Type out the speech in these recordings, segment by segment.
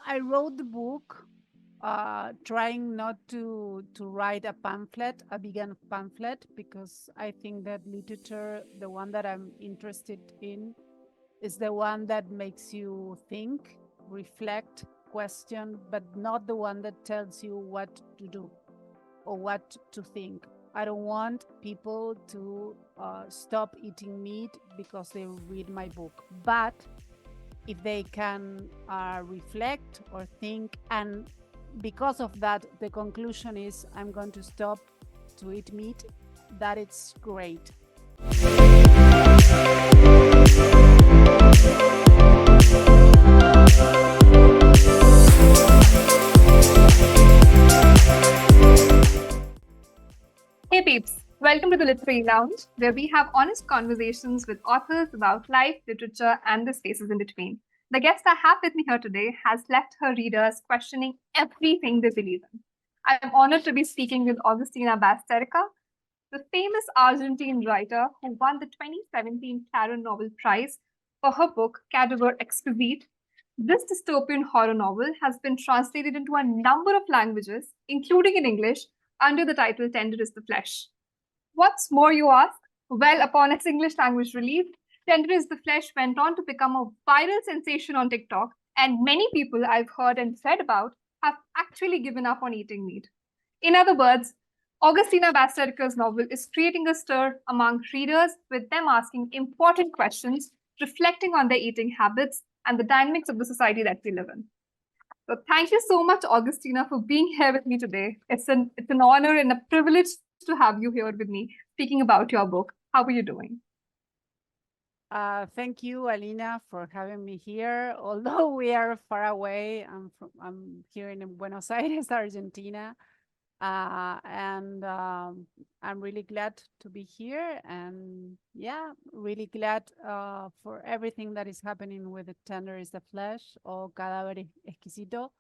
I wrote the book trying not to write a pamphlet, a vegan pamphlet, because I think that literature, the one that I'm interested in, is the one that makes you think, reflect, question, but not the one that tells you what to do or what to think. I don't want people to stop eating meat because they read my book. But if they can reflect or think, and because of that, the conclusion is I'm going to stop to eat meat, that it's great. Hey peeps, welcome to the Literary Lounge, where we have honest conversations with authors about life, literature, and the spaces in between. The guest I have with me here today has left her readers questioning everything they believe in. I am honored to be speaking with Agustina Bazterrica, the famous Argentine writer who won the 2017 Claro Nobel Prize for her book Cadaver Exquisite. This dystopian horror novel has been translated into a number of languages, including in English, under the title Tender is the Flesh. What's more, you ask? Well, upon its English language release, Tender is the Flesh went on to become a viral sensation on TikTok, and many people I've heard and read about have actually given up on eating meat. In other words, Augustina Bazterrica's novel is creating a stir among readers, with them asking important questions, reflecting on their eating habits and the dynamics of the society that we live in. So thank you so much, Augustina, for being here with me today. It's an honor and a privilege to have you here with me speaking about your book. How are you doing? Thank you, Alina, for having me here. Although we are far away, I'm here in Buenos Aires, Argentina, and I'm really glad to be here. And yeah, really glad for everything that is happening with the Tender is the Flesh or Cadáver Exquisito.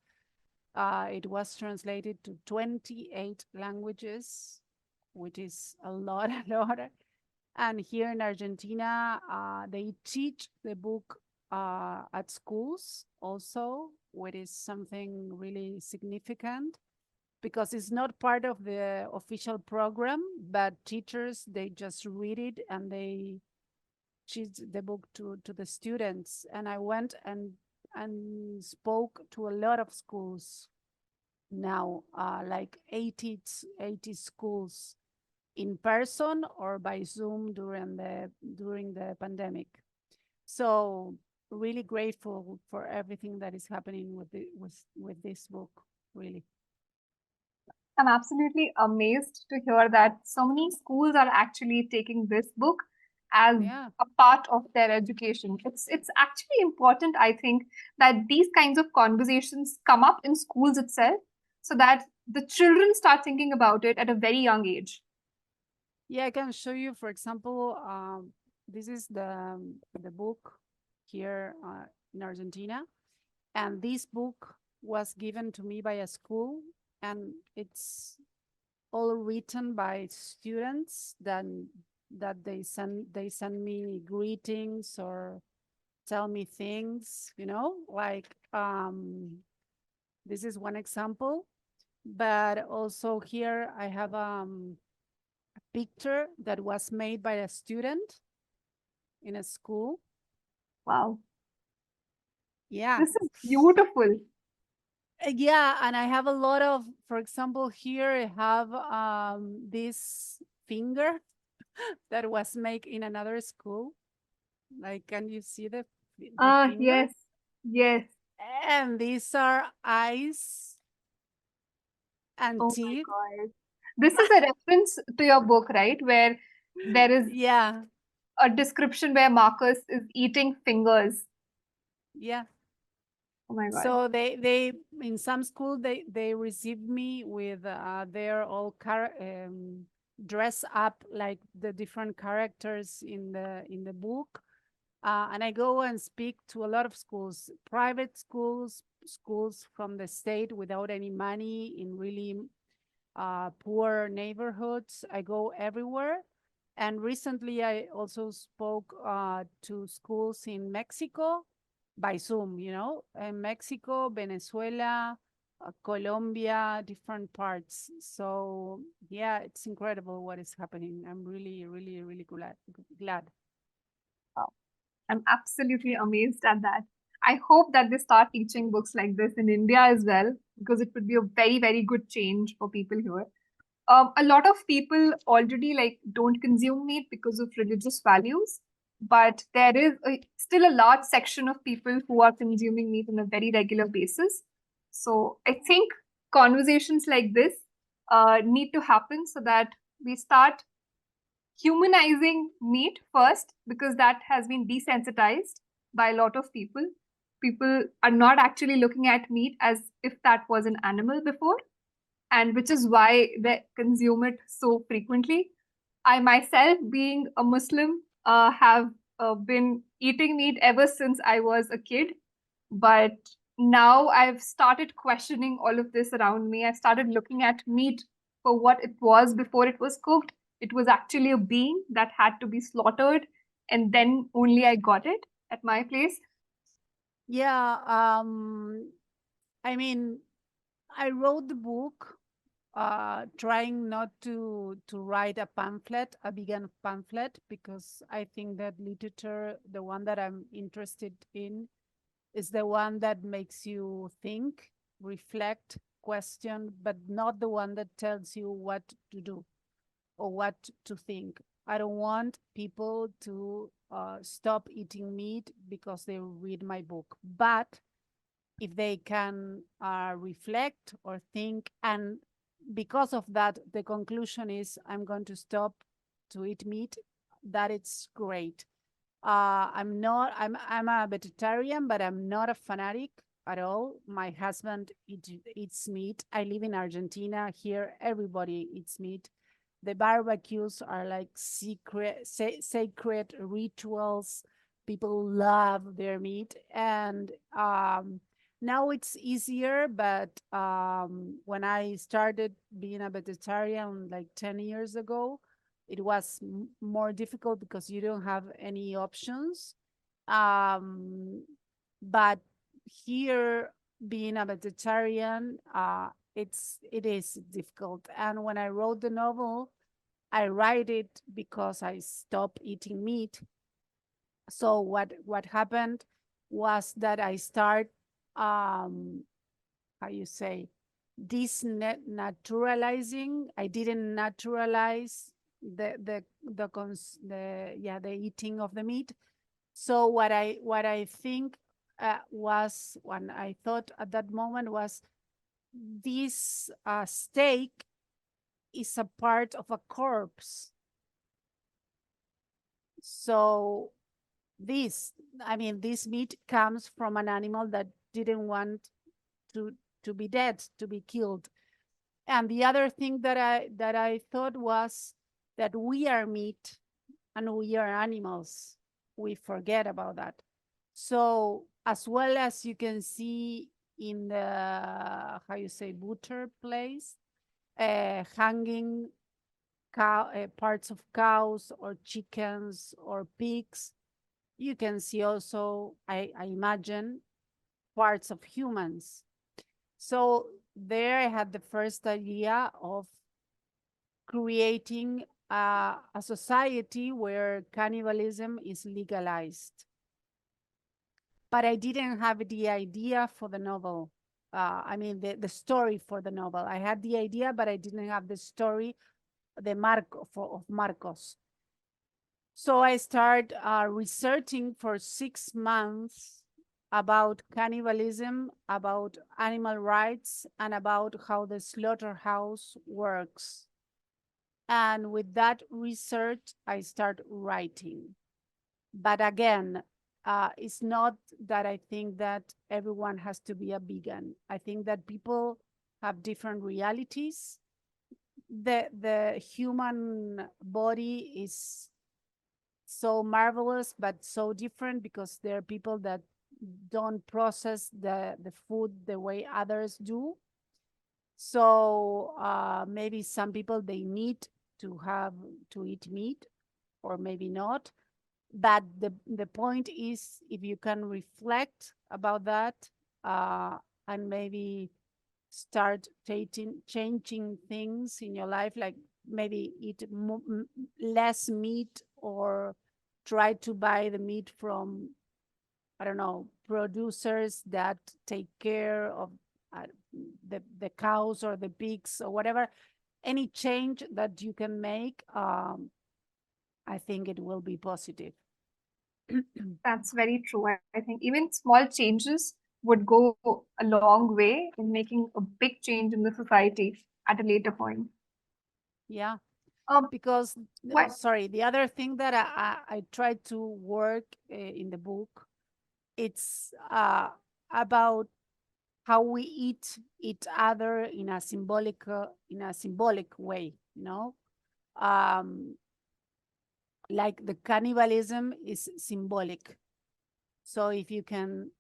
It was translated to 28 languages, which is a lot, a lot. And here in Argentina, they teach the book at schools also, which is something really significant because it's not part of the official program, but teachers, they just read it and they teach the book to the students. And I went and spoke to a lot of schools now, like 80 schools in person or by Zoom during the pandemic. So really grateful for everything that is happening with this book, really. I'm absolutely amazed to hear that so many schools are actually taking this book as Yeah. a part of their education. It's actually important, I think, that these kinds of conversations come up in schools itself so that the children start thinking about it at a very young age. Yeah, I can show you, for example, this is the book here in Argentina. And this book was given to me by a school, and it's all written by students that they send me greetings or tell me things, like this is one example. But also here I have a picture that was made by a student in a school. Wow. Yeah. This is beautiful. Yeah, and I have a lot of, for example, here I have this finger that was made in another school. Like, can you see the Ah, finger? yes. Yes. And these are eyes and Oh my teeth. God. This is a reference to your book, right? Where there is Yeah, a description where Marcus is eating fingers. yeah. Oh my God. So they in some school they receive me with they're all dress up like the different characters in the book, and I go and speak to a lot of schools, private schools, schools from the state without any money in really poor neighborhoods. I go everywhere. And recently, I also spoke to schools in Mexico by Zoom, you know, in Mexico, Venezuela, Colombia, different parts. So yeah, it's incredible what is happening. I'm really, really, really glad. Wow. I'm absolutely amazed at that. I hope that they start teaching books like this in India as well, because it would be a very, very good change for people here. A lot of people already like don't consume meat because of religious values, but there is still a large section of people who are consuming meat on a very regular basis. So I think conversations like this need to happen so that we start humanizing meat first, because that has been desensitized by a lot of people. People are not actually looking at meat as if that was an animal before, and which is why they consume it so frequently. I myself, being a Muslim, have been eating meat ever since I was a kid. But now I've started questioning all of this around me. I started looking at meat for what it was before it was cooked. It was actually a being that had to be slaughtered, and then only I got it at my place. Yeah, I mean, I wrote the book trying not to write a pamphlet, a vegan pamphlet, because I think that literature, the one that I'm interested in, is the one that makes you think, reflect, question, but not the one that tells you what to do or what to think. I don't want people to stop eating meat because they read my book. But if they can reflect or think, and because of that, the conclusion is I'm going to stop to eat meat, that it's great. I'm a vegetarian, but I'm not a fanatic at all. My husband eats meat. I live in Argentina. Here, everybody eats meat. The barbecues are like sacred rituals. People love their meat, and now it's easier. But when I started being a vegetarian like 10 years ago, it was more difficult because you don't have any options. Um, but here, being a vegetarian, it is difficult. And when I wrote the novel, I write it because I stopped eating meat. So what happened was that I start how you say naturalizing. I didn't naturalize the eating of the meat. So what I think was, when I thought at that moment, was this steak is a part of a corpse. So this, this meat comes from an animal that didn't want to be dead, to be killed. And the other thing that I thought was that we are meat and we are animals. We forget about that. So as well as you can see in the, how you say, butcher place, hanging parts of cows or chickens or pigs, you can see also, I imagine, parts of humans. So there I had the first idea of creating a society where cannibalism is legalized. But I didn't have the idea for the novel. The story for the novel. I had the idea, but I didn't have the story, of Marcos. So I started researching for 6 months about cannibalism, about animal rights, and about how the slaughterhouse works. And with that research, I start writing. But again, it's not that I think that everyone has to be a vegan. I think that people have different realities. The human body is so marvelous, but so different, because there are people that don't process the food the way others do. So maybe some people, they need to eat meat, or maybe not. But the point is, if you can reflect about that, and maybe start changing things in your life, like maybe eat less meat, or try to buy the meat from, I don't know, producers that take care of the cows or the pigs or whatever. Any change that you can make, I think it will be positive. That's very true. I think even small changes would go a long way in making a big change in the society at a later point. Yeah, Um, because what? sorry, the other thing that I tried to work in the book, it's about how we eat each other in a symbolic way, you know. um like the cannibalism is symbolic. So if you can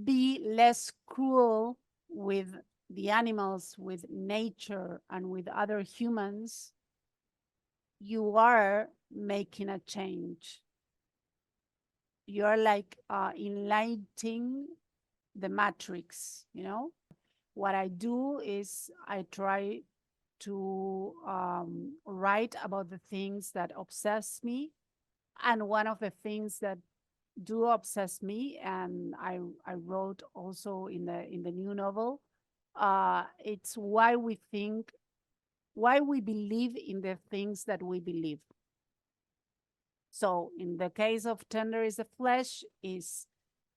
be less cruel with the animals, with nature, and with other humans, you are making a change. You are like enlightening the matrix, you know. What I do is I try to write about the things that obsess me. And one of the things that do obsess me, and I wrote also in the new novel, it's why we believe in the things that we believe. So in the case of Tender is the Flesh, is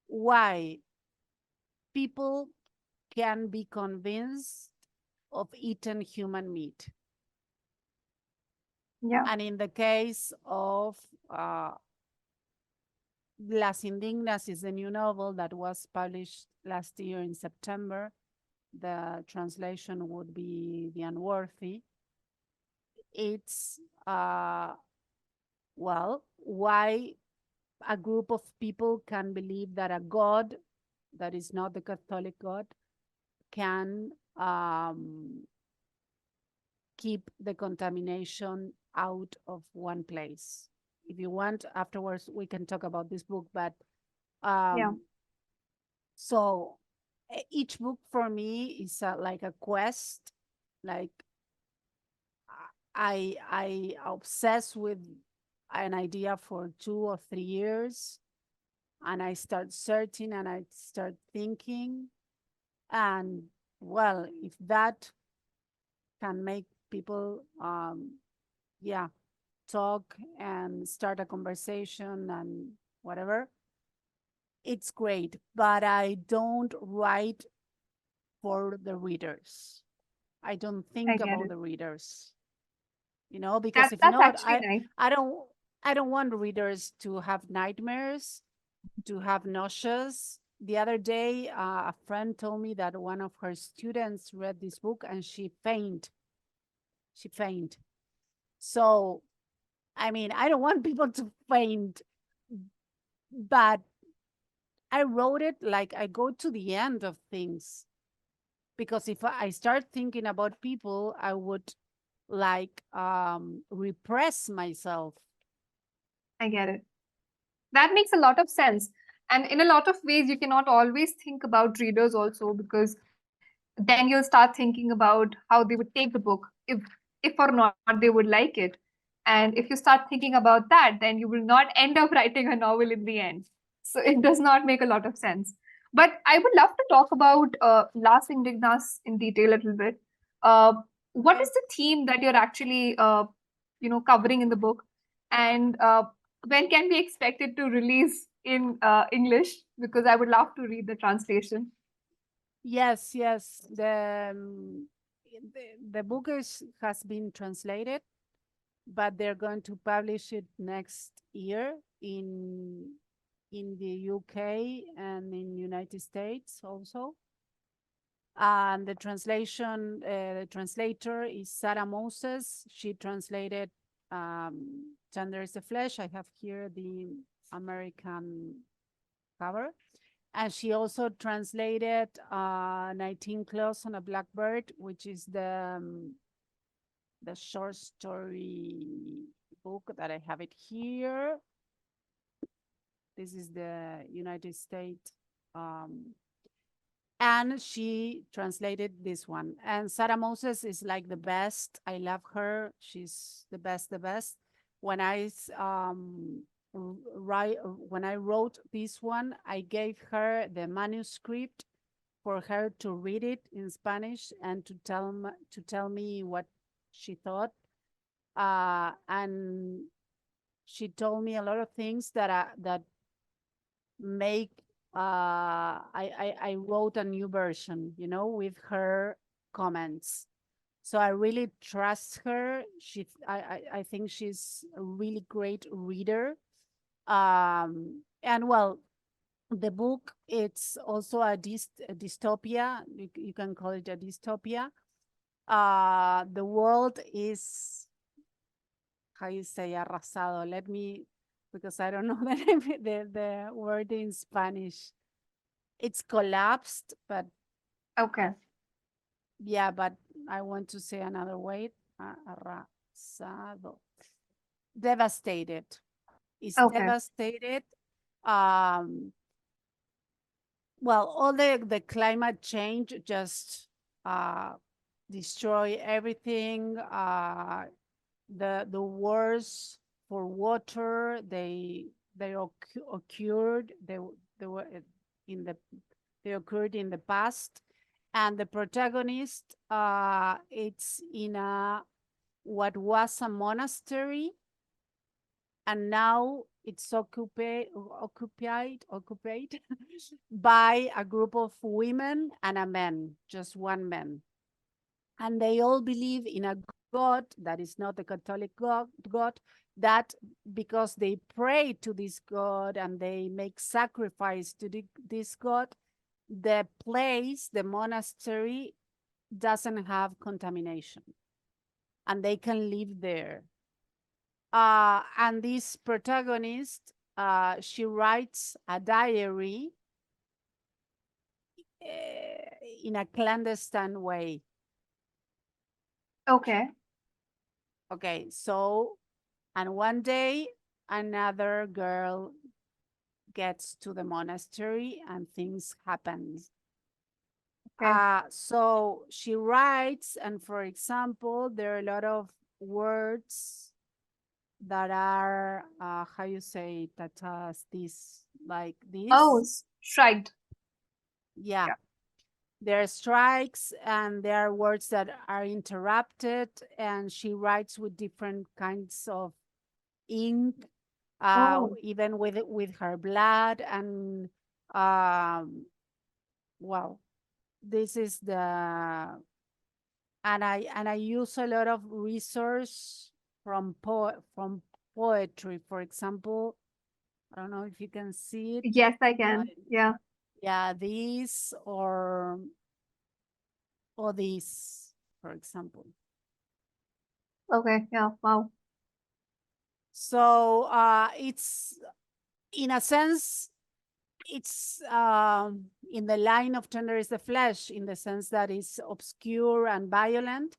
why people can be convinced of eating human meat. Yeah. And in the case of Las Indignas is a new novel that was published last year in September. The translation would be The Unworthy. It's, well, why a group of people can believe that a God that is not the Catholic God can keep the contamination out of one place. If you want, afterwards we can talk about this book, but Yeah. so each book for me is like a quest. Like I obsess with an idea for 2 or 3 years, and I start searching and I start thinking, and well, if that can make people yeah, talk and start a conversation and whatever, it's great. But I don't write for the readers. I don't I think get about it. the readers, you know, because That if that's not, actually nice. I don't I don't want readers to have nightmares, to have nauseous. The other day, a friend told me that one of her students read this book and she fainted. She fainted. So, I mean, I don't want people to faint, but I wrote it like I go to the end of things, because if I start thinking about people, I would like repress myself. I get it. That makes a lot of sense. And in a lot of ways, you cannot always think about readers also, because then you'll start thinking about how they would take the book, if or not they would like it. And if you start thinking about that, then you will not end up writing a novel in the end. So it does not make a lot of sense. But I would love to talk about Las Indignas in detail a little bit. Uh, what Okay. is the theme that you're actually covering in the book? And when can we expect it to release in English? Because I would love to read the translation. Yes, yes. The book has been translated, but they're going to publish it next year in the UK and in United States also. And the translator is Sarah Moses. She translated Gender is the Flesh. I have here the American cover. And she also translated 19 Claws on a Blackbird, which is the short story book that I have it here. This is the United States. And she translated this one. And Sarah Moses is like the best. I love her. She's the best, the best. When I wrote this one, I gave her the manuscript for her to read it in Spanish and to tell me what she thought. And she told me a lot of things that make I wrote a new version, with her comments. So I really trust her. I think she's a really great reader. And well, the book, it's also a dystopia. You can call it a dystopia. The world is, how you say, arrasado. Let me, because I don't know the word in Spanish. It's collapsed, but Okay. yeah, but I want to say another way. Arrasado. Devastated. It's Okay. devastated. Well, all the climate change just destroy everything. The wars for water, they occurred. They were they occurred in the past, and the protagonist, it's in what was a monastery, and now it's occupied by a group of women and a man, just one man. And they all believe in a God that is not the Catholic God, that because they pray to this God and they make sacrifice to this God, the place, the monastery, doesn't have contamination and they can live there. And this protagonist, she writes a diary in a clandestine way. Okay. Okay, so, and one day another girl gets to the monastery and things happen. Okay. So she writes, and for example, there are a lot of words that are, how you say, that this, like this. Oh, striked. Yeah. There are strikes and there are words that are interrupted, and she writes with different kinds of ink, even with her blood. And well, this is the, and I use a lot of resource from poetry. For example, I don't know if you can see it. Yes, I can. Yeah. Yeah, these or these, for example. Okay. Yeah. Wow. So it's, in a sense, it's in the line of Tender is the Flesh, in the sense that it's obscure and violent,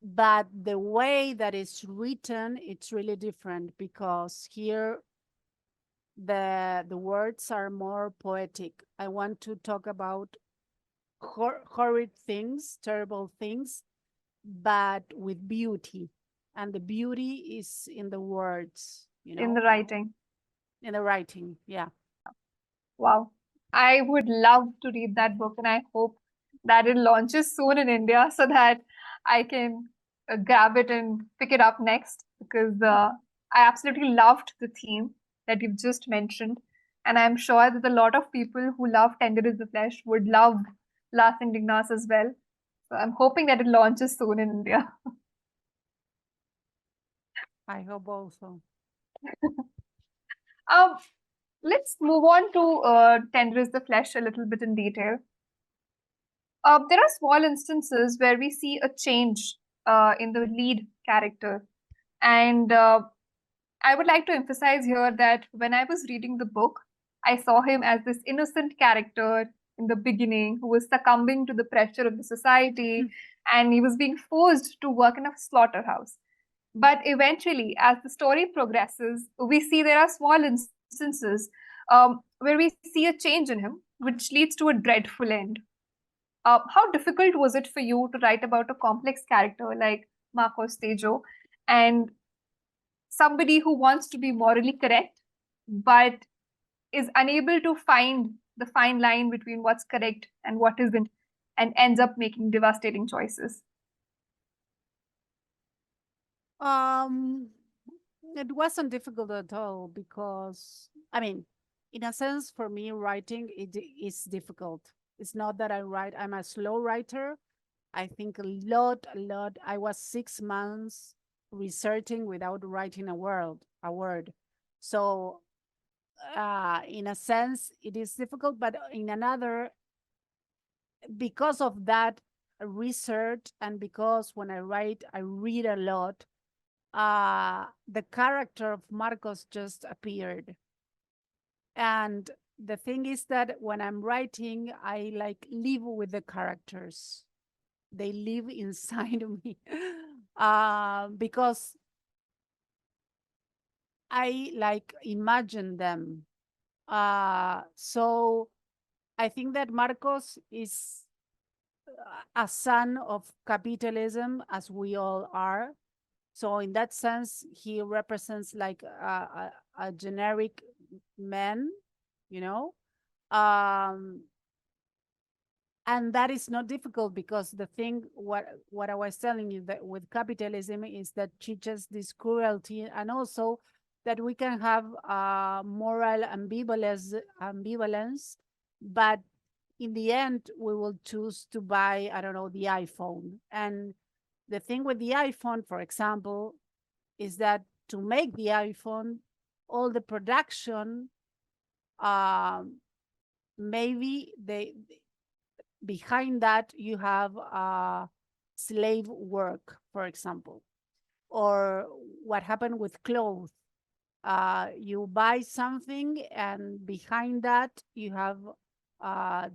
but the way that it's written, it's really different, because here the words are more poetic. I want to talk about horrid things, terrible things, but with beauty. And the beauty is in the words, In the writing. In the writing, yeah. Wow. I would love to read that book, and I hope that it launches soon in India so that I can grab it and pick it up next, because I absolutely loved the theme that you've just mentioned. And I'm sure that a lot of people who love Tender is the Flesh would love Las Indignas as well. So I'm hoping that it launches soon in India. I hope also. Let's move on to Tender is the Flesh a little bit in detail. There are small instances where we see a change in the lead character. And I would like to emphasize here that when I was reading the book, I saw him as this innocent character in the beginning who was succumbing to the pressure of the society, and he was being forced to work in a slaughterhouse. But eventually, as the story progresses, we see there are small instances where we see a change in him, which leads to a dreadful end. How difficult was it for you to write about a complex character like Marcos Tejo and somebody who wants to be morally correct, but is unable to find the fine line between what's correct and what isn't, and ends up making devastating choices? It wasn't difficult at all because, I mean, in a sense, for me, writing it is difficult. It's not that I'm a slow writer. I think a lot. I was 6 months researching without writing a word. So, in a sense, it is difficult, but in another, because of that research and because when I write, I read a lot, the character of Marcos just appeared. And the thing is that when I'm writing, I like live with the characters. They live inside of me because I like imagine them. So I think that Marcos is a son of capitalism, as we all are. So in that sense, he represents like a generic man, you know, and that is not difficult because the thing what I was telling you that with capitalism is that teaches this cruelty, and also that we can have moral ambivalence, but in the end we will choose to buy, I don't know, the iPhone. And the thing with the iPhone, for example, is that to make the iPhone, all the production, maybe behind that you have slave work, for example, or what happened with clothes. You buy something, and behind that you have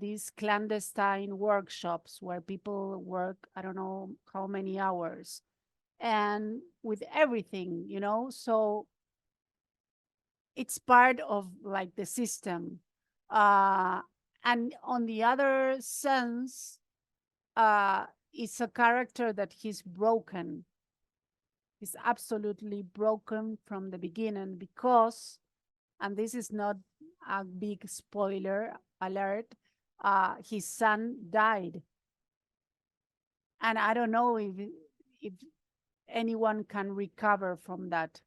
these clandestine workshops where people work, I don't know how many hours, and with everything, so it's part of like the system. And on the other sense, it's a character that he's broken. He's absolutely broken from the beginning because, and this is not a big spoiler alert, his son died. And I don't know if anyone can recover from that.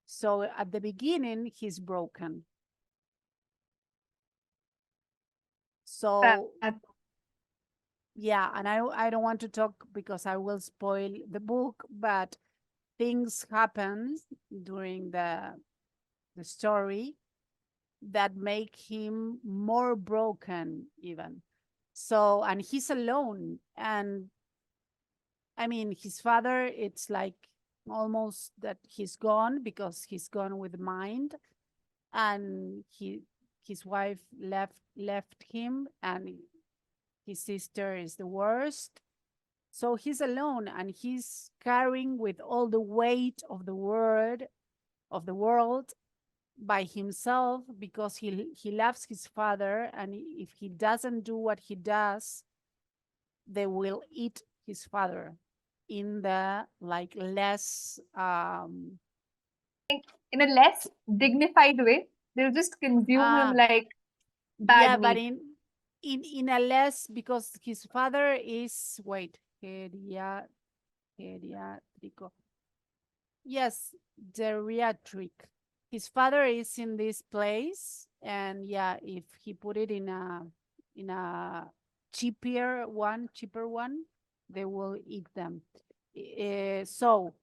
So at the beginning, he's broken. So yeah, and I don't want to talk because I will spoil the book, but things happen during the story that make him more broken even. So, and he's alone, and I mean, his father, it's like almost that he's gone because he's gone with mind, and his wife left him, and his sister is the worst. So he's alone, and he's carrying with all the weight of the world by himself because he loves his father, and if he doesn't do what he does, they will eat his father in the like less in a less dignified way. They'll just consume him like bad yeah, meat. but in a less, because his father is geriatrico. Yes, geriatric. His father is in this place, and yeah, if he put it in a cheaper one, they will eat them. So,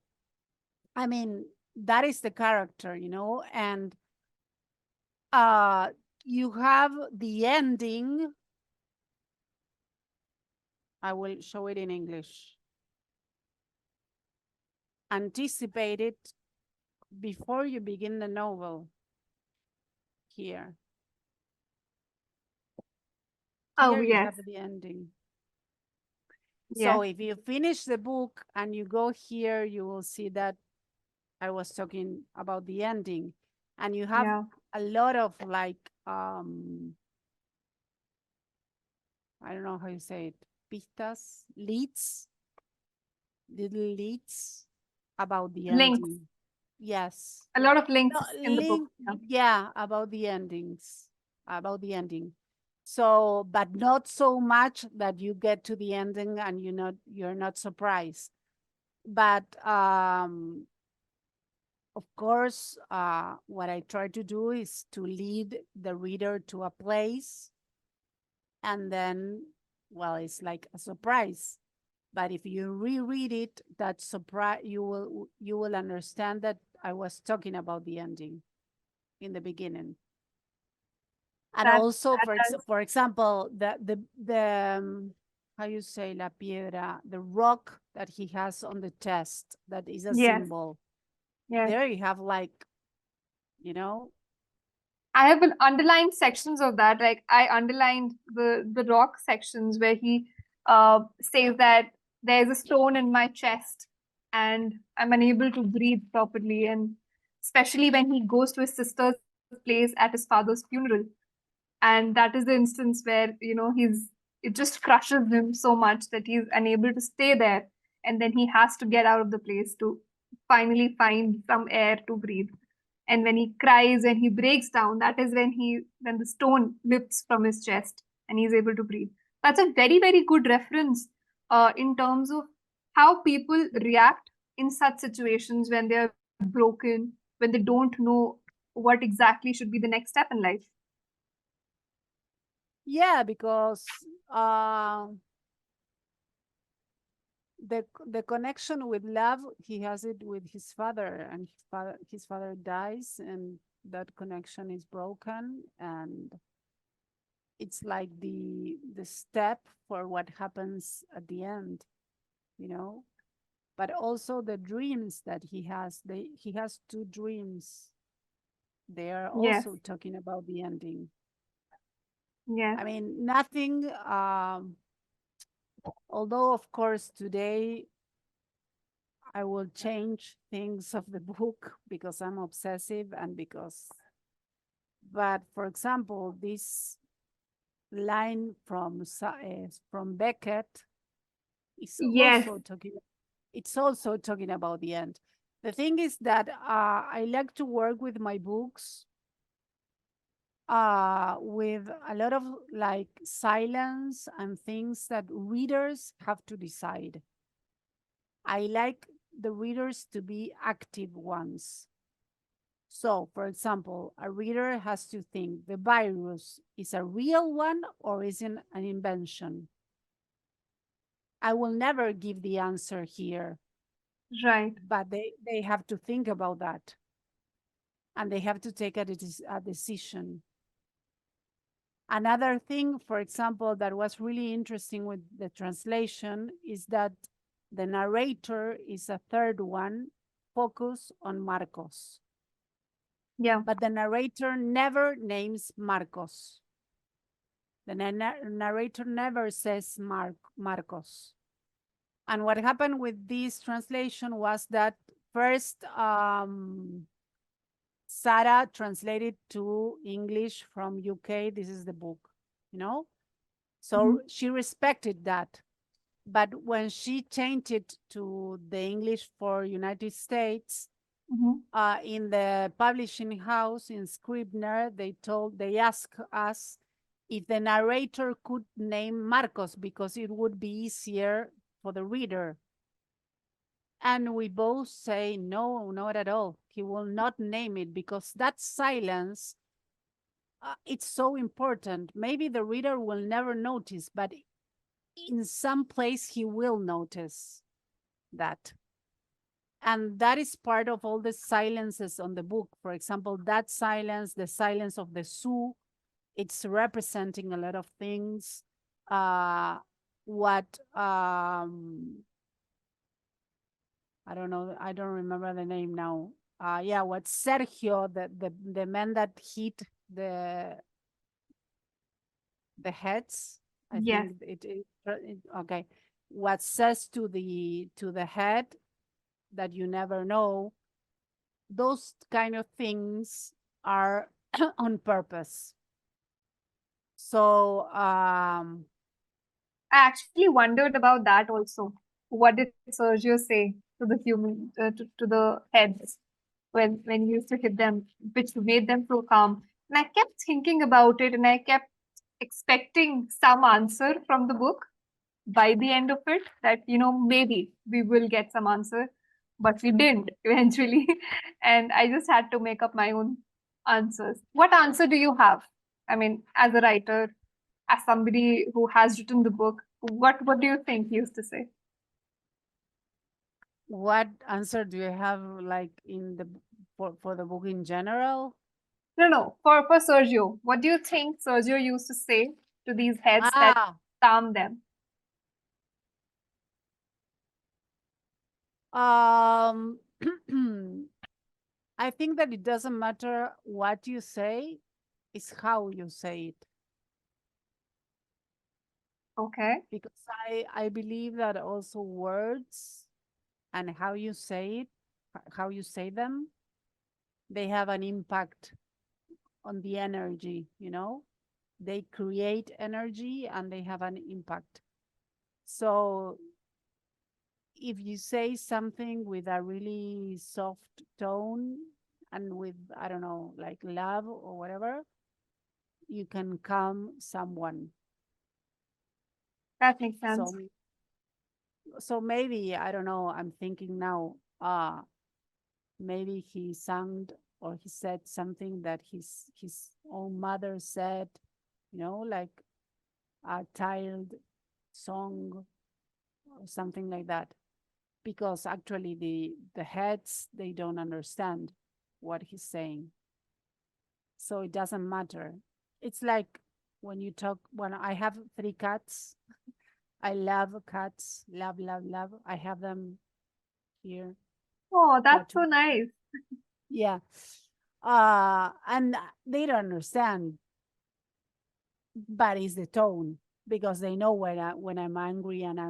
I mean, that is the character, and you have the ending. I will show it in English. Anticipate it before you begin the novel. Here. Oh, You yes. have the ending. Yeah. So if you finish the book and you go here, you will see that I was talking about the ending. And you have a lot of like I don't know how you say it, pistas, leads, little leads about the Links, ending. Yes. a lot of No, links in the book. link, yeah, about the endings, about the ending. So, but not so much that you get to the ending and you're not surprised. But of course, what I try to do is to lead the reader to a place, and then, well, it's like a surprise. But if you reread it, that surprise, you will understand that I was talking about the ending in the beginning. And That also, does. for example, the how you say la piedra, the rock that he has on the chest, that is a Yes, symbol. yes. There you have like, you know, I have been underlined sections of that. Like I underlined the rock sections where he says that there's a stone in my chest and I'm unable to breathe properly. And especially when he goes to his sister's place at his father's funeral, and that is the instance where it just crushes him so much that he's unable to stay there, and then he has to get out of the place to finally find some air to breathe. And when he cries and he breaks down, that is when the stone lifts from his chest and he's able to breathe. That's a very, very good reference in terms of how people react in such situations when they're broken, when they don't know what exactly should be the next step in life. yeah, because the connection with love, he has it with his father, and his father dies, and that connection is broken, and it's like the step for what happens at the end, you know. But also the dreams that he has two dreams. They are Yes, also talking about the ending. yes, I mean, nothing, although of course today I will change things of the book because I'm obsessive, and because, but for example, this line from Beckett is yes, also talking, it's also talking about the end. The thing is that I like to work with my books with a lot of like silence and things that readers have to decide. I like the readers to be active ones. So, for example, a reader has to think the virus is a real one or is it an invention? I will never give the answer here, right. but they have to think about that, and they have to take a decision. Another thing, for example, that was really interesting with the translation is that the narrator is a third one focused on Marcos, Yeah, but the narrator never names Marcos. The narrator never says Marcos. And what happened with this translation was that first Sarah translated to English from UK. This is the book, you know? mhm, So she respected that. But when she changed it to the English for United States, mhm. in the publishing house in Scribner, they asked us if the narrator could name Marcos because it would be easier for the reader. And we both say, no, not at all. He will not name it because that silence, it's so important. Maybe the reader will never notice, but in some place he will notice that. And that is part of all the silences on the book. For example, that silence, the silence of the zoo, it's representing a lot of things. What I don't know, I don't remember the name now. Yeah, what Sergio, the man that hit the the heads, I Yes, think okay. What says to the head that you never know, those kind of things are on purpose. So I actually wondered about that also. What did Sergio say to the human, to the heads when he used to hit them, which made them so calm? And I kept thinking about it, and I kept expecting some answer from the book by the end of it. That maybe we will get some answer, but we didn't eventually, and I just had to make up my own answers. What answer do you have? I mean, as a writer, as somebody who has written the book, what do you think he used to say? what answer do you have, like in the for the book in general? No. For Sergio, what do you think Sergio used to say to these heads that Ah, calm them? I think that it doesn't matter what you say, it's how you say it. Okay. Because I believe that also words and how you say it, how you say them, they have an impact on the energy, they create energy and they have an impact. So if you say something with a really soft tone and with, I don't know, like love or whatever, you can calm someone. That makes sense. So maybe, I don't know, I'm thinking now, maybe he sang or he said something that his own mother said, like a child song or something like that. Because actually the heads, they don't understand what he's saying. So it doesn't matter. It's like when I have 3 cats. I love cats, love. I have them here. Oh, that's so Watching. nice. Yeah. And they don't understand, but it's the tone, because they know when I'm angry and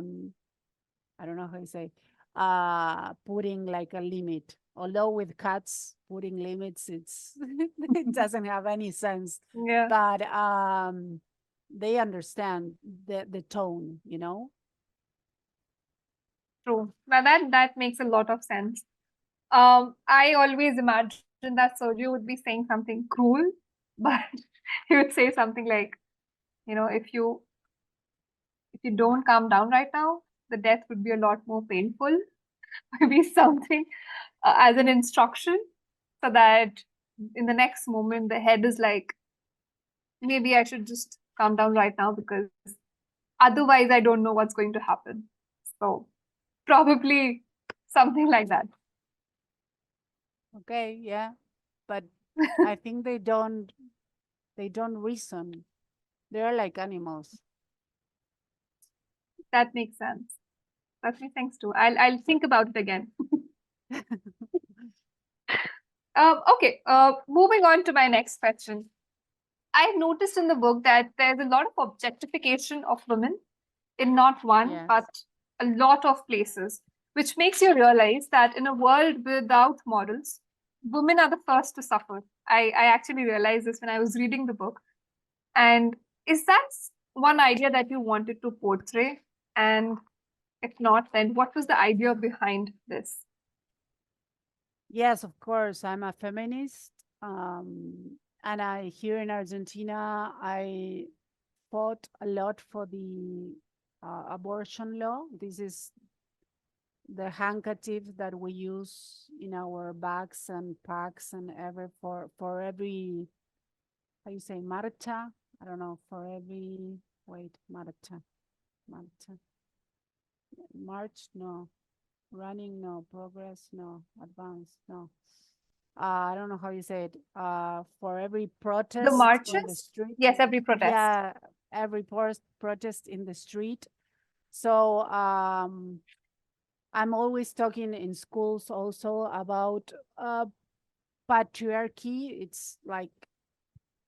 I don't know how you say, putting like a limit. Although with cats, putting limits, it doesn't have any sense. Yeah, But they understand the tone, true. Now that makes a lot of sense. I always imagined that Sergio would be saying something cruel, but he would say something like, if you don't calm down right now, the death would be a lot more painful. Maybe something as an instruction, so that in the next moment the head is like, maybe I should just calm down right now because otherwise I don't know what's going to happen. So probably something like that. Okay, yeah. But I think they don't reason. They're like animals. That makes sense. That makes sense too. I'll think about it again. Okay. Moving on to my next question. I've noticed in the book that there's a lot of objectification of women in not one, Yes. but a lot of places, which makes you realize that in a world without models, women are the first to suffer. I actually realized this when I was reading the book. And is that one idea that you wanted to portray? And if not, then what was the idea behind this? Yes, of course. I'm a feminist. And here in Argentina, I fought a lot for the abortion law. This is the handkerchief that we use in our bags and packs and for every, how you say, marcha? I don't know, for every, wait, marcha, march, no, running, no, progress, no, advance, no. I don't know how you say it. For every The protest on the marches? street. Yes, every protest. Yeah, every protest in the street. So I'm always talking in schools also about patriarchy. It's like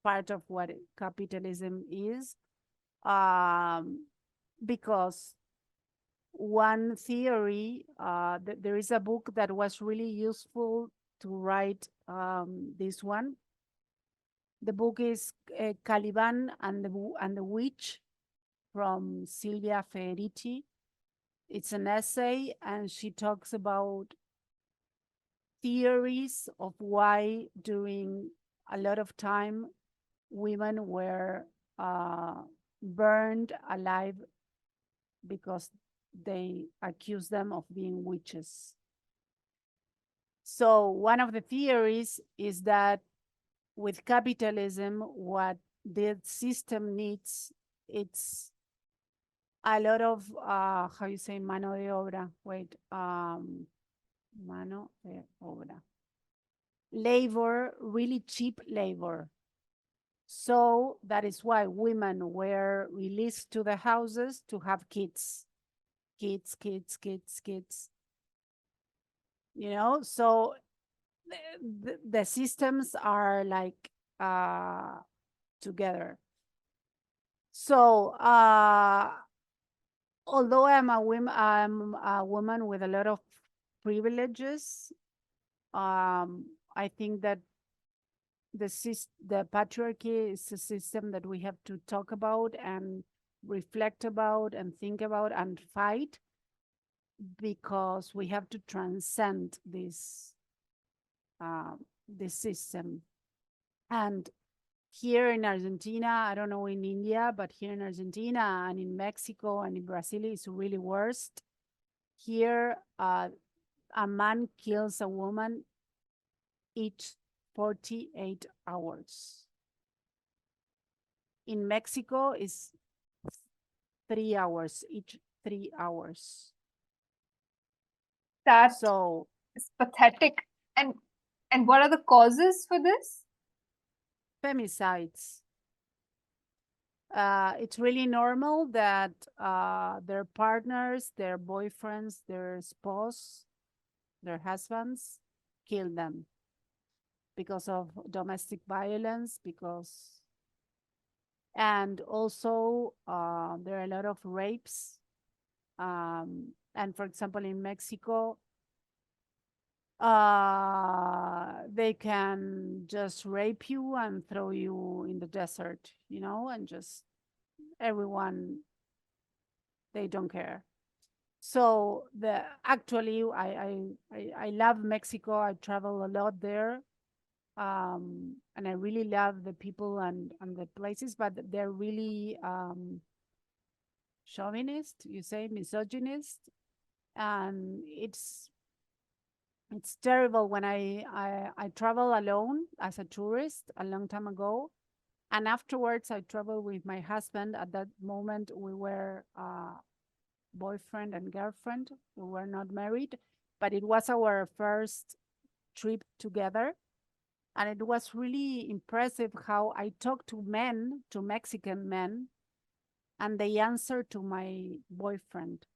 part of what capitalism is. Because one theory, there is a book that was really useful to write this one. The book is Caliban and the Witch from Silvia Federici. It's an essay, and she talks about theories of why during a lot of time women were burned alive because they accuse them of being witches. So one of the theories is that with capitalism, what the system needs, it's a lot of, how you say, mano de obra, wait, mano de obra. Labor, really cheap labor. So that is why women were released to the houses to have kids. Kids. You know, so the systems are like together. So although I'm a woman with a lot of privileges, I think that the patriarchy is a system that we have to talk about and reflect about and think about and fight, because we have to transcend this system. And here in Argentina, I don't know in India, but here in Argentina and in Mexico and in Brazil, it's really worst. Here, a man kills a woman each 48 hours. In Mexico, is 3 hours, each 3 hours. That so is pathetic. And what are the causes for this? Femicides. It's really normal that their partners, their boyfriends, their spouse, their husbands kill them because of domestic violence, and also there are a lot of rapes. And for example, in Mexico, they can just rape you and throw you in the desert, you know, and just everyone, they don't care. So actually, I love Mexico. I travel a lot there, and I really love the people and the places, but they're really chauvinist, you say, misogynist, and it's terrible. When I travel alone as a tourist a long time ago, and afterwards I traveled with my husband. At that moment, we were boyfriend and girlfriend. We were not married, but it was our first trip together. And it was really impressive how I talked to men, to Mexican men, and they answered to my boyfriend.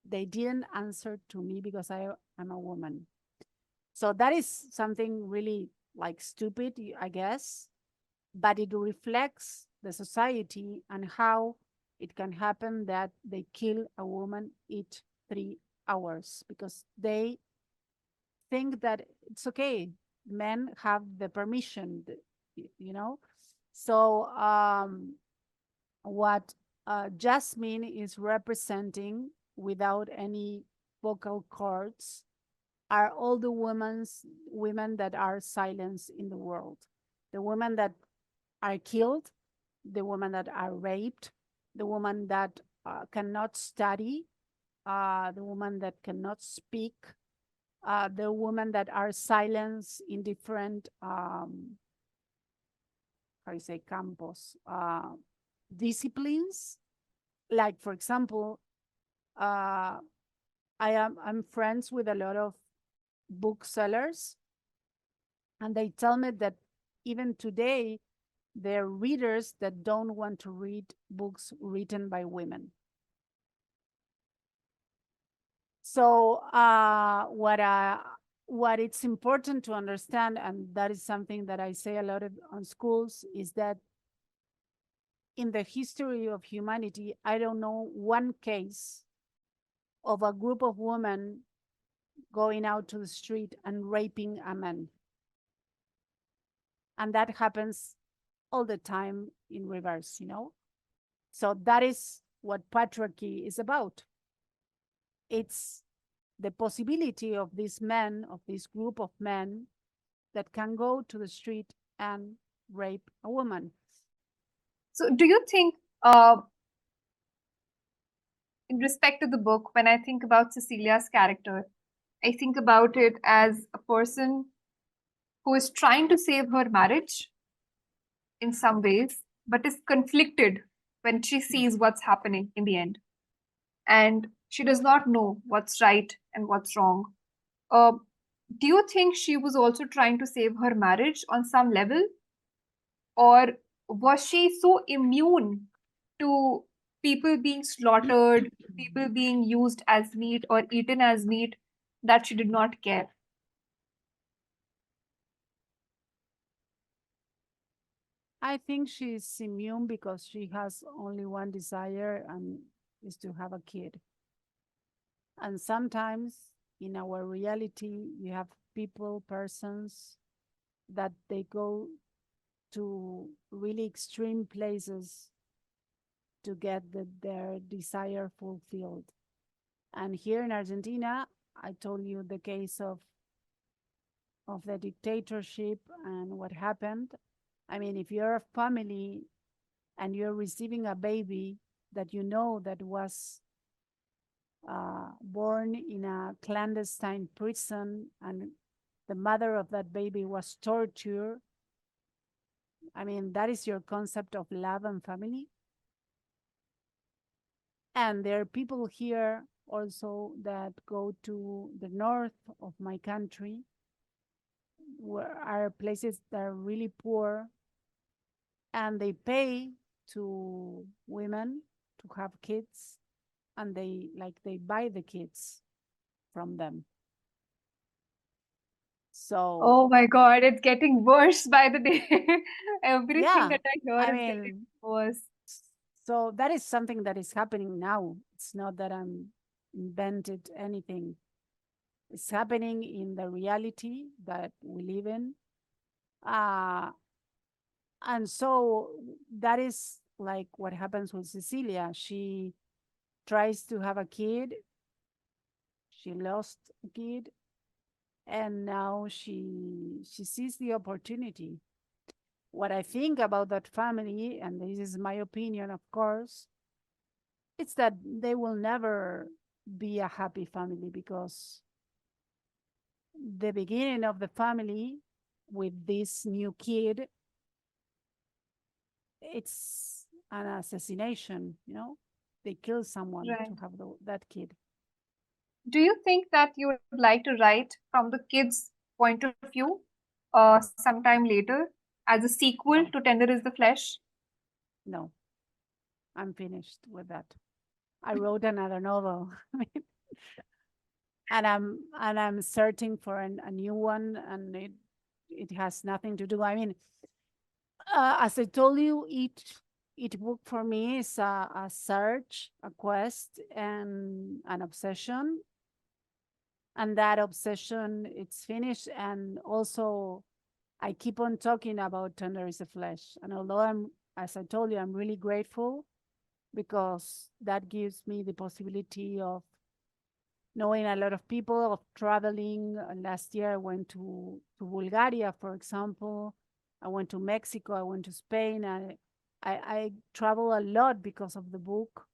They didn't answer to me because I'm a woman. So that is something really like stupid, I guess, but it reflects the society and how it can happen that they kill a woman each 3 hours because they think that it's okay. Men have the permission, you know? So what Jasmine is representing without any vocal cords are all the women that are silenced in the world. The women that are killed, the women that are raped, the women that cannot study, the women that cannot speak, the women that are silenced in different, how you say, campos, disciplines. Like, for example, I'm friends with a lot of booksellers, and they tell me that even today, there are readers that don't want to read books written by women. So what it's important to understand, and that is something that I say a lot on schools, is that in the history of humanity, I don't know one case of a group of women going out to the street and raping a man. And that happens all the time in reverse, you know? So that is what patriarchy is about. It's the possibility of these men, of this group of men, that can go to the street and rape a woman. So, do you think, in respect to the book, when I think about Cecilia's character, I think about it as a person who is trying to save her marriage in some ways, but is conflicted when she sees what's happening in the end. And she does not know what's right and what's wrong. Uh, do you think she was also trying to save her marriage on some level? Or was she so immune to people being slaughtered, people being used as meat or eaten as meat, that she did not care? I think she's immune because she has only one desire, and is to have a kid. And sometimes in our reality, you have people, persons that they go to really extreme places to get their desire fulfilled. And here in Argentina, I told you the case of the dictatorship and what happened. I mean, if you're a family and you're receiving a baby that you know that was born in a clandestine prison, and the mother of that baby was tortured, I mean, that is your concept of love and family. And there are people here also that go to the north of my country, where are places that are really poor, and they pay to women to have kids, and they buy the kids from them. So Oh my God, it's getting worse by the day. Everything yeah, that I hear I is getting mean, worse. so that is something that is happening now. It's not that I'm invented anything. It's happening in the reality that we live in. Uh, and so that is like what happens with Cecilia. She tries to have a kid. She lost a kid, and now she sees the opportunity. What I think about that family, and this is my opinion, of course, it's that they will never be a happy family, because the beginning of the family with this new kid, it's an assassination, you know? They kill someone Right. to have that kid. Do you think that you would like to write from the kid's point of view sometime later as a sequel No, to Tender is the Flesh? no, I'm finished with that. I wrote another novel. And I'm searching for a new one, and it has nothing to do. I mean, as I told you, each book for me is a search, a quest, and an obsession. And that obsession, it's finished. And also, I keep on talking about Tender is the Flesh. And although as I told you, I'm really grateful, because that gives me the possibility of knowing a lot of people, of traveling. Last year, I went to Bulgaria, for example. I went to Mexico. I went to Spain. I travel a lot because of the book,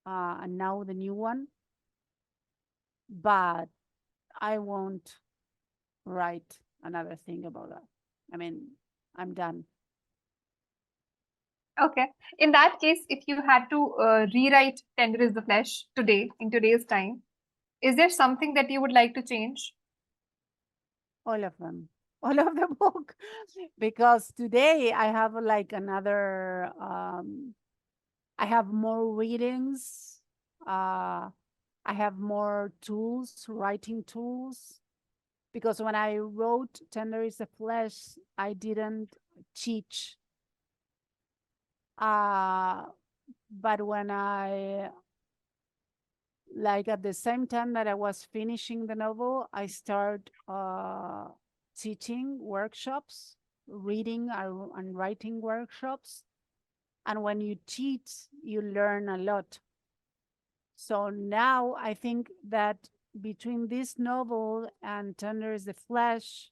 and now the new one. But I won't write another thing about that. I mean, I'm done. Okay. In that case, if you had to rewrite Tender is the Flesh today, in today's time, is there something that you would like to change? All of them. All of the book. Because today I have like another I have more readings. I have more tools, writing tools. Because when I wrote Tender is the Flesh, I didn't teach. But when like at the same time that I was finishing the novel, I started teaching workshops. reading and writing workshops. And when you teach, you learn a lot. So now I think that between this novel and Tender is the Flesh,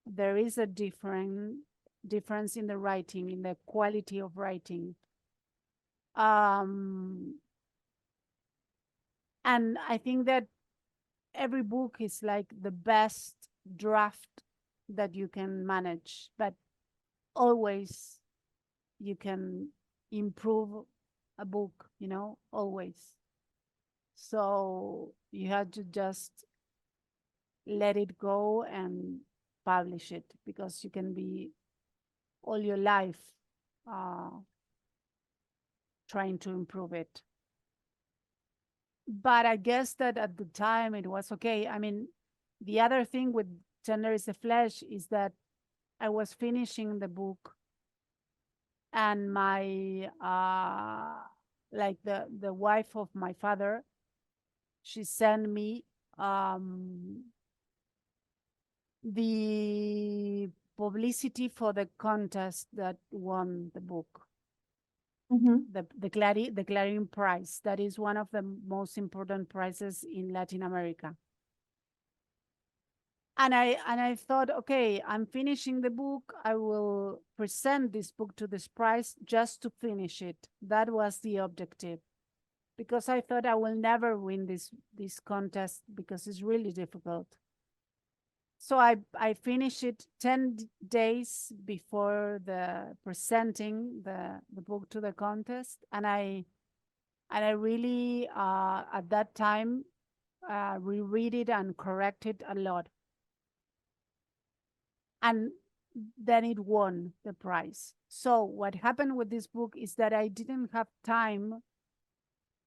there is a difference in the writing, in the quality of writing. And I think that every book is like the best draft that you can manage, but always you can improve a book, always. So you have to just let it go and publish it, because you can be all your life trying to improve it. But I guess that at the time it was okay. I mean, the other thing with Tender is the Flesh is that I was finishing the book, and my like the wife of my father, she sent me the publicity for the contest that won the book. The Clarín Prize. That is one of the most important prizes in Latin America. And I thought, okay, I'm finishing the book. I will present this book to this prize just to finish it. That was the objective, because I thought I will never win this contest because it's really difficult. So I finished it 10 days before the presenting the book to the contest, and I really at that time reread it and corrected a lot, and then it won the prize. So what happened with this book is that I didn't have time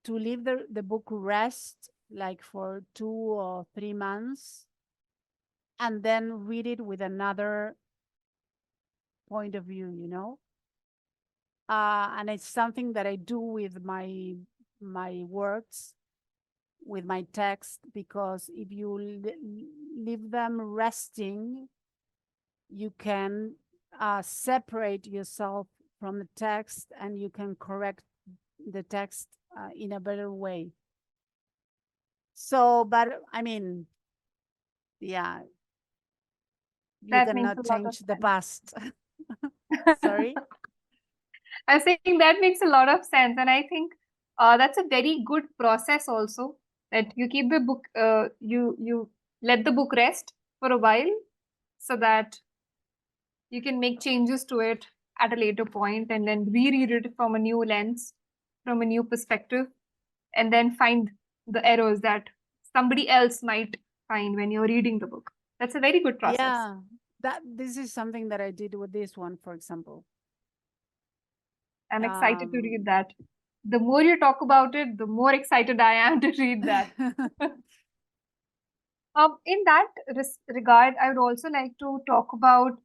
to leave the book rest like for 2 or 3 months, and then read it with another point of view, and it's something that I do with my works, with my text, because if you leave them resting, you can separate yourself from the text, and you can correct the text in a better way. So, but I mean, yeah, you cannot change the past. Sorry? I think that makes a lot of sense. And I think that's a very good process also, that you keep the book, you let the book rest for a while so that you can make changes to it at a later point and then reread it from a new lens, from a new perspective, and then find the errors that somebody else might find when you're reading the book. That's a very good process. Yeah, this is something that I did with this one, for example. I'm excited to read that. The more you talk about it, the more excited I am to read that. In that regard, I would also like to talk about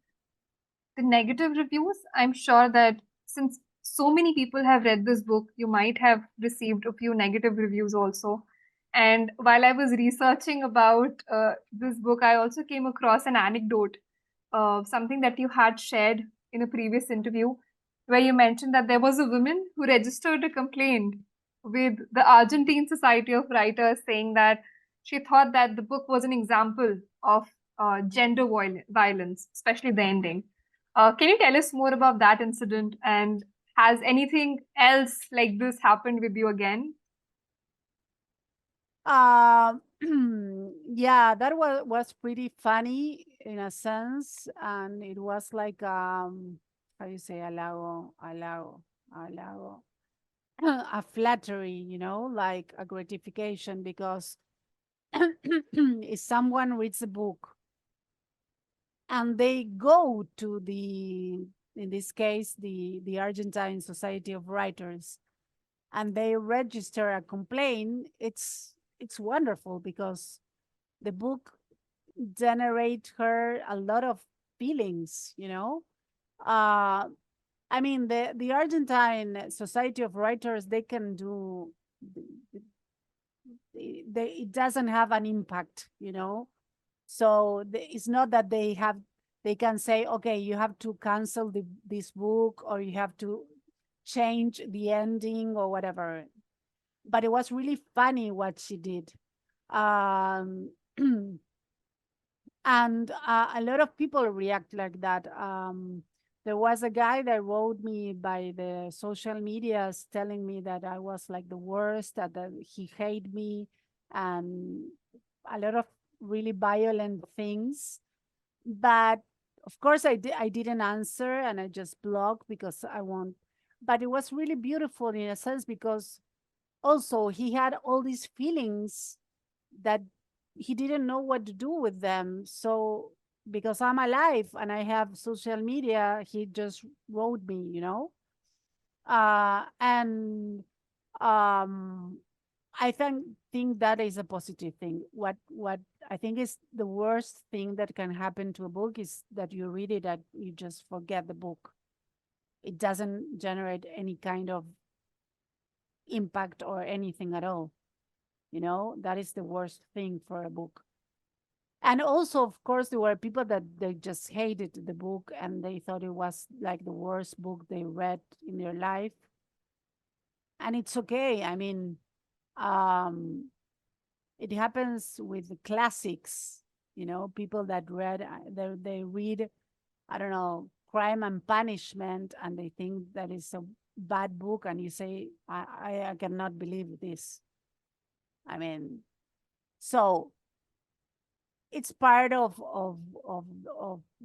the negative reviews. I'm sure that since so many people have read this book, you might have received a few negative reviews also. And while I was researching about this book, I also came across an anecdote, something that you had shared in a previous interview, where you mentioned that there was a woman who registered a complaint with the Argentine Society of Writers, saying that she thought that the book was an example of gender violence, especially the ending. Can you tell us more about that incident, and has anything else like this happened with you again? Yeah, that was pretty funny in a sense, and it was like how you say halago, a flattery, like a gratification, because if someone reads a book and they go to in this case, the Argentine Society of Writers, and they register a complaint, it's wonderful, because the book generates her a lot of feelings, I mean, the Argentine Society of Writers, they can do, it doesn't have an impact, so it's not that they have They can say, okay, you have to cancel this book, or you have to change the ending or whatever. But it was really funny what she did. Um, and a lot of people react like that. There was a guy that wrote me by the social medias telling me that I was like the worst, that he hated me, and a lot of really violent things. But of course, I didn't answer, and I just blocked because I want. But it was really beautiful in a sense, because also he had all these feelings that he didn't know what to do with them. So because I'm alive and I have social media, he just wrote me, and I think that is a positive thing. What I think is the worst thing that can happen to a book is that you read it and you just forget the book. It doesn't generate any kind of impact or anything at all. That is the worst thing for a book. And also, of course, there were people that they just hated the book and they thought it was like the worst book they read in their life. And it's okay. I mean, it happens with the classics, people that read, they read, I don't know, Crime and Punishment, and they think that is a bad book, and you say, I cannot believe this. I mean, so it's part of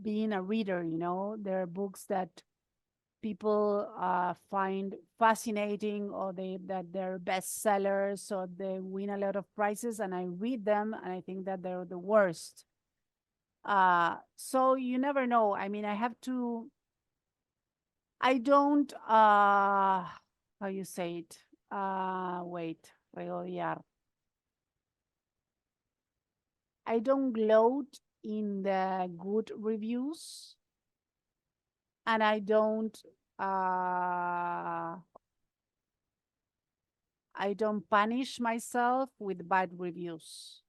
being a reader. There are books that people find fascinating, or that they're bestsellers, or they win a lot of prizes, and I read them and I think that they're the worst. So you never know. I mean, I don't how you say it? Wait, regodear. I don't gloat in the good reviews, and I don't punish myself with bad reviews.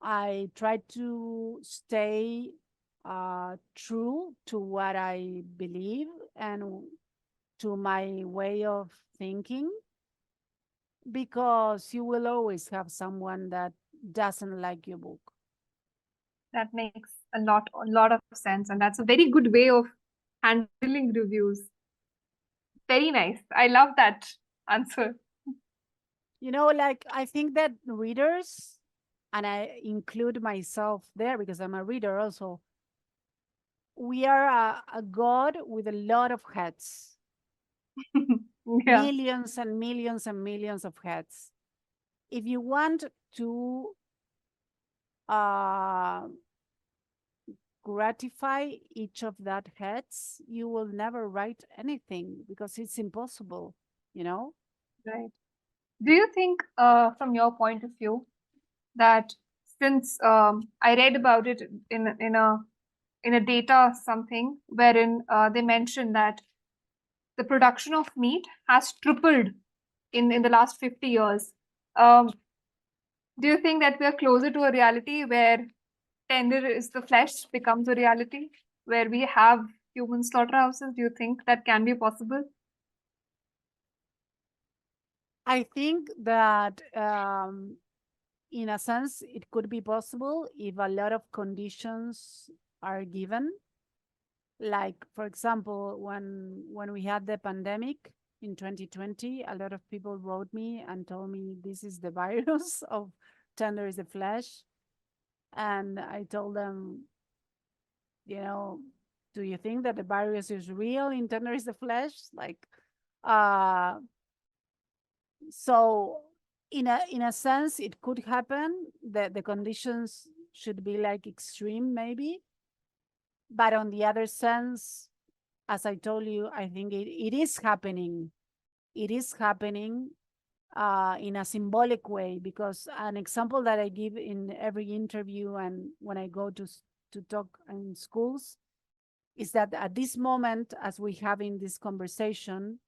I try to stay true to what I believe and to my way of thinking, because you will always have someone that doesn't like your book. That makes a lot of sense, and that's a very good way of handling reviews. Very nice. I love that answer. Like, I think that readers, and I include myself there because I'm a reader also, we are a god with a lot of heads. Yeah. Millions and millions and millions of heads. If you want to gratify each of that heads, you will never write anything because it's impossible, Right. Do you think, from your point of view, that since I read about it in a data something wherein they mentioned that the production of meat has tripled in the last 50 years. Do you think that we are closer to a reality where tender is the flesh becomes a reality, where we have human slaughterhouses? Do you think that can be possible? I think that in a sense it could be possible if a lot of conditions are given. Like, for example, when we had the pandemic in 2020, a lot of people wrote me and told me this is the virus of tender is the flesh. And I told them, do you think that the virus is real in tender is the flesh? Like, so in a sense, it could happen that the conditions should be like extreme, maybe. But on the other sense, as I told you, I think it is happening. It is happening in a symbolic way, because an example that I give in every interview and when I go to talk in schools is that at this moment, as we have in this conversation,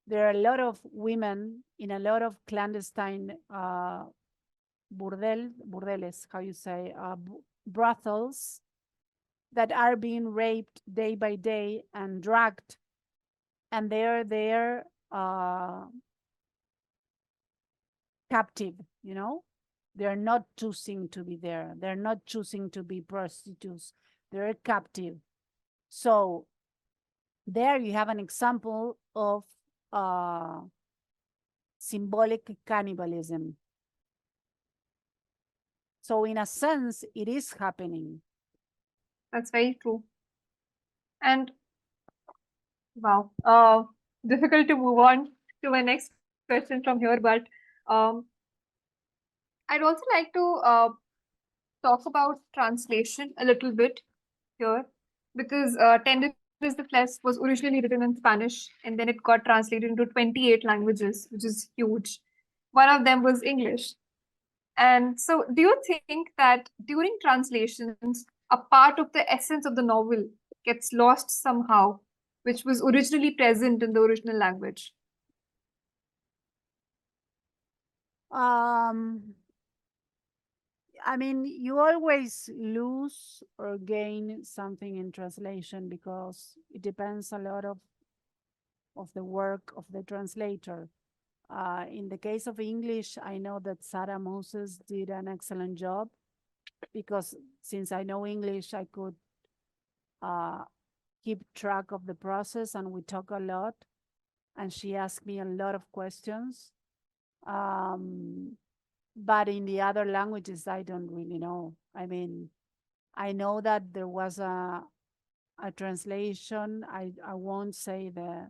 there are a lot of women in a lot of clandestine burdeles, how you say, brothels that are being raped day by day and dragged, and they're there captive, you know? They're not choosing to be there. They're not choosing to be prostitutes. They're captive. So there you have an example of symbolic cannibalism. So in a sense, it is happening. That's very true. And wow, difficult to move on to my next question from here, but um, I'd also like to talk about translation a little bit here, because Tender is the Flesh was originally written in Spanish and then it got translated into 28 languages, which is huge. One of them was English. And so, do you think that during translations, a part of the essence of the novel gets lost somehow, which was originally present in the original language? I mean, you always lose or gain something in translation because it depends a lot of the work of the translator. In the case of English, I know that Sarah Moses did an excellent job because since I know English, I could keep track of the process, and we talk a lot, and she asked me a lot of questions. But in the other languages, I don't really know. I mean, I know that there was a translation. I won't say the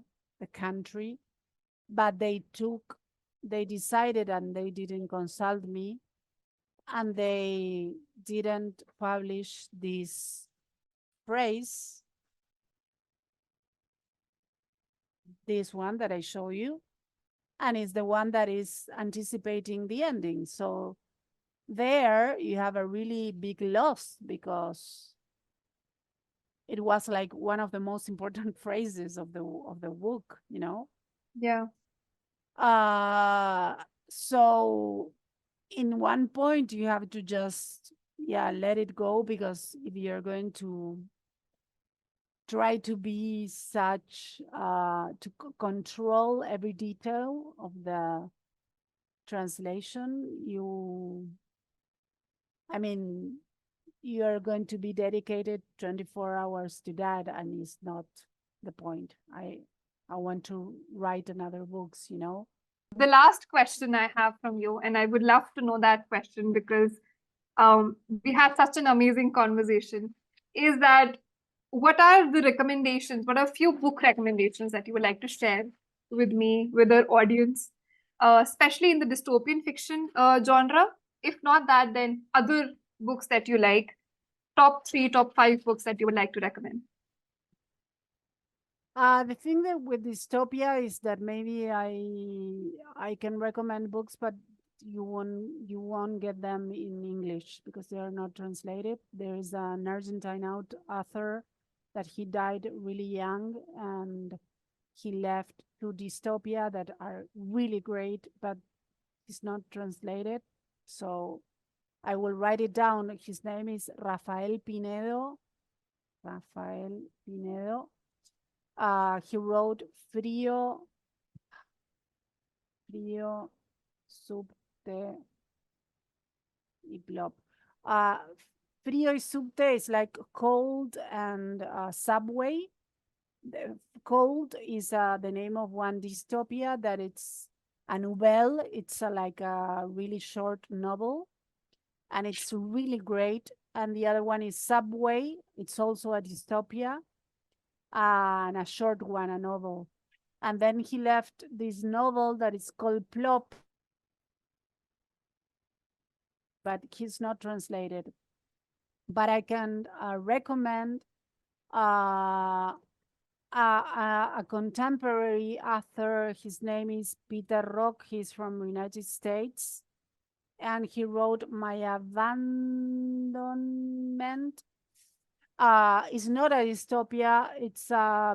country, but they decided, and they didn't consult me, and they didn't publish this phrase, this one that I show you, and it's the one that is anticipating the ending. So there you have a really big loss because it was like one of the most important phrases of the book, you know. Yeah. So in one point you have to just let it go, because if you're going to try to be such to control every detail of the translation, I mean, you're going to be dedicated 24 hours to that, and it's not the point. I want to write another books, you know. The last question I have from you, and I would love to know that question because we had such an amazing conversation, is that what are the recommendations? What are a few book recommendations that you would like to share with me, with our audience, especially in the dystopian fiction genre? If not that, then other books that you like, top 3, top 5 books that you would like to recommend. The thing that with Dystopia is that maybe I can recommend books, but you won't get them in English because they are not translated. There is an Argentine author that he died really young, and he left 2 Dystopia that are really great, but it's not translated. So I will write it down. His name is Rafael Pinedo. Rafael Pinedo. He wrote Frío Subte y Blob. Frío y Subte is like cold and subway. The cold is the name of one dystopia that it's a novel. It's like a really short novel, and it's really great. And the other one is Subway. It's also a dystopia, and a short one, a novel. And then he left this novel that is called Plop, but he's not translated. But I can recommend a contemporary author. His name is Peter Rock. He's from the United States, and he wrote My Abandonment. It's not a dystopia. It's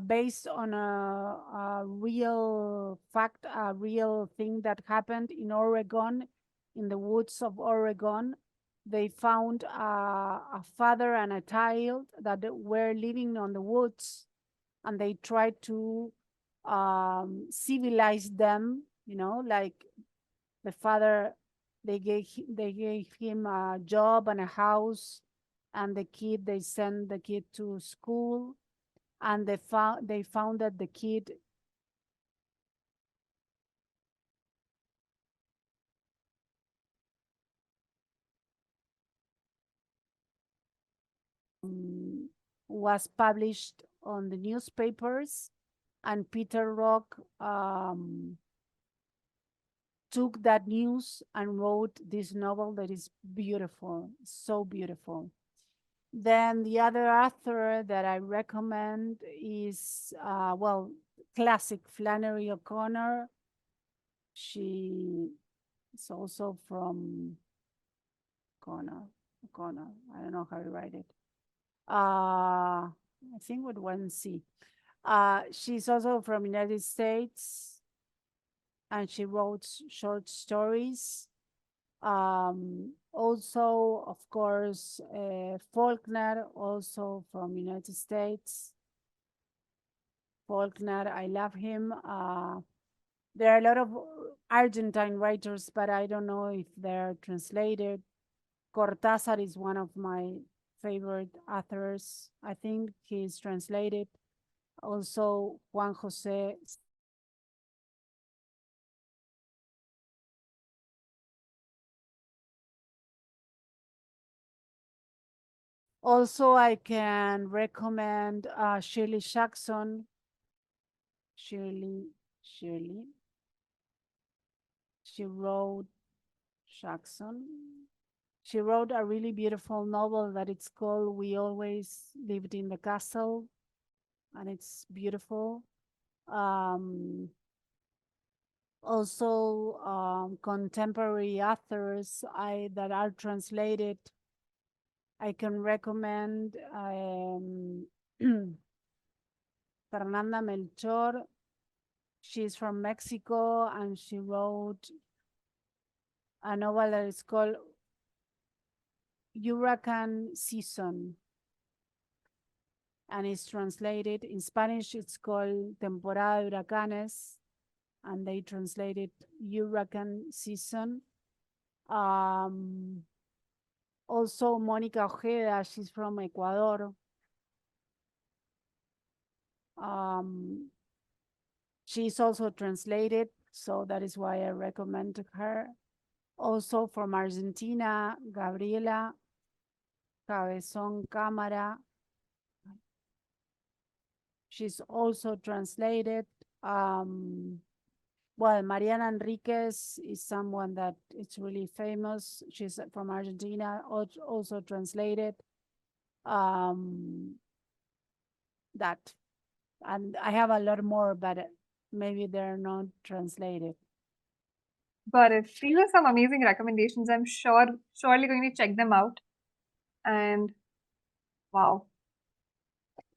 based on a real fact, a real thing that happened in Oregon, in the woods of Oregon, they found a father and a child that were living on the woods, and they tried to civilize them, like the father, they gave him a job and a house, and they sent the kid to school, and they found that the kid was published on the newspapers, and Peter Rock took that news and wrote this novel that is beautiful, so beautiful. Then the other author that I recommend is, classic Flannery O'Connor. She is also from O'Connor. I don't know how to write it. I think with one C. She's also from United States, and she wrote short stories. Also, of course, Faulkner, also from United States. Faulkner, I love him. There are a lot of Argentine writers, but I don't know if they're translated. Cortázar is one of my favorite authors. I think he's translated. Also, Juan José. Also, I can recommend Shirley Jackson. Shirley. She wrote Jackson. She wrote a really beautiful novel that it's called We Always Lived in the Castle, and it's beautiful. Also, contemporary authors that are translated, I can recommend Fernanda Melchor. She's from Mexico, and she wrote a novel that is called Hurricane Season, and it's translated in Spanish. It's called Temporada de Huracanes, and they translated Hurricane Season. Also, Mónica Ojeda, she's from Ecuador. She's also translated, so that is why I recommend her. Also from Argentina, Gabriela Cabezón Cámara. She's also translated. Well, Mariana Enriquez is someone that is really famous. She's from Argentina, also translated. That, and I have a lot more, but maybe they're not translated. But if these are some amazing recommendations, I'm surely going to check them out. And wow,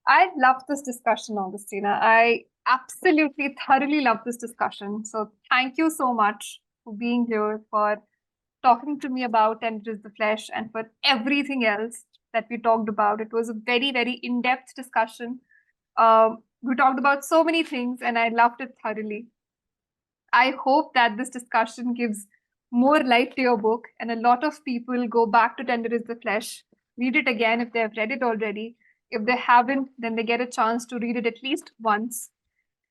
I love this discussion, Augustina. I absolutely thoroughly love this discussion. So thank you so much for being here, for talking to me about Tender is the Flesh, and for everything else that we talked about. It was a very, very in-depth discussion. We talked about so many things, and I loved it thoroughly. I hope that this discussion gives more light to your book, and a lot of people go back to Tender is the Flesh, read it again if they have read it already. If they haven't, then they get a chance to read it at least once.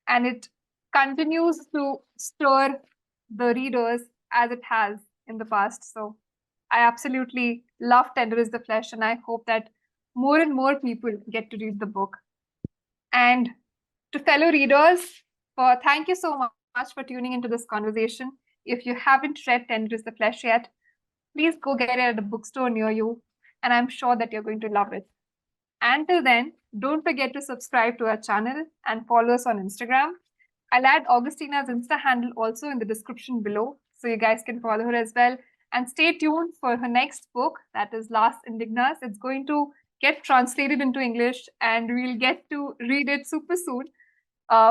And it continues to stir the readers as it has in the past. So I absolutely love Tender is the Flesh, and I hope that more and more people get to read the book. And to fellow readers, thank you so much for tuning into this conversation. If you haven't read Tender is the Flesh yet, please go get it at a bookstore near you, and I'm sure that you're going to love it. Until then, don't forget to subscribe to our channel and follow us on Instagram. I'll add Augustina's Insta handle also in the description below, so you guys can follow her as well. And stay tuned for her next book, that is Las Indignas. It's going to get translated into English, and we'll get to read it super soon.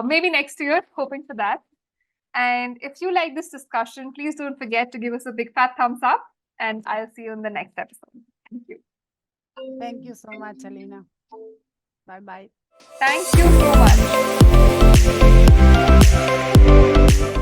Maybe next year, hoping for that. And if you like this discussion, please don't forget to give us a big fat thumbs up and I'll see you in the next episode. Thank you. Thank you so much, Alina. Bye-bye. Thank you so much.